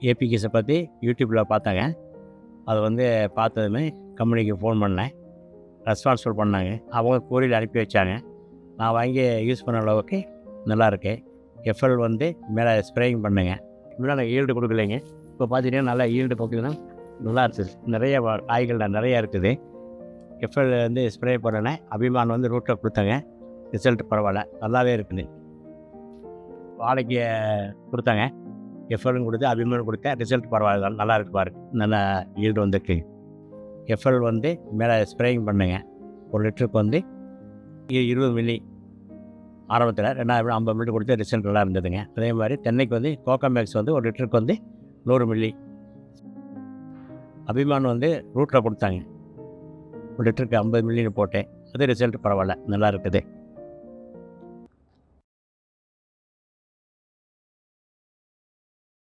ஏபிகேஸை பற்றி யூடியூப்பில் பார்த்தாங்க. அதை வந்து பார்த்ததுமே கம்பெனிக்கு ஃபோன் பண்ணேன். ரெஸ்பான்சிபிள் பண்ணாங்க. அவங்க கொரியர் அனுப்பி வச்சாங்க. நான் வாங்கி யூஸ் பண்ண அளவுக்கு நல்லாயிருக்கு. எஃப்எல் வந்து மேலே ஸ்ப்ரேயிங் பண்ணுங்க. முன்னாடி ஈல்டு கொடுக்கலைங்க. இப்போ பார்த்தீங்கன்னா நல்லா ஈல்டு பார்த்தீங்கன்னா நல்லா இருக்குது. நிறைய காய்கள் நிறையா இருக்குது. எஃப்எல் வந்து ஸ்ப்ரே பண்ணினேன். அபிமான் வந்து ரூட்டில் கொடுத்தாங்க. ரிசல்ட் பரவாயில்ல, நல்லாவே இருக்குது. வாழைக்கு கொடுத்தாங்க. எஃப்எல்லும் கொடுத்து அபிமானும் கொடுத்தேன். ரிசல்ட் பரவாயில்ல, நல்லா இருக்கு பாருங்க. நல்லா ஈல்டு வந்துருக்கு. எஃப்எல் வந்து மேலே ஸ்ப்ரேயிங் பண்ணுங்க. 1 லிட்டருக்கு வந்து 20 மில்லி ஆரம்பத்தில், 2வது 50 மில்லி கொடுத்து ரிசல்ட் நல்லா இருந்ததுங்க. அதே மாதிரி தென்னைக்கு வந்து கோகோமேக்ஸ் வந்து 1 லிட்டருக்கு வந்து 100 மில்லி. அபிமான் வந்து ரூட்டில் கொடுத்தாங்க. 1 லிட்டருக்கு 50 மில்லின்னு போட்டேன். அது ரிசல்ட் பரவாயில்ல, நல்லா இருக்குது.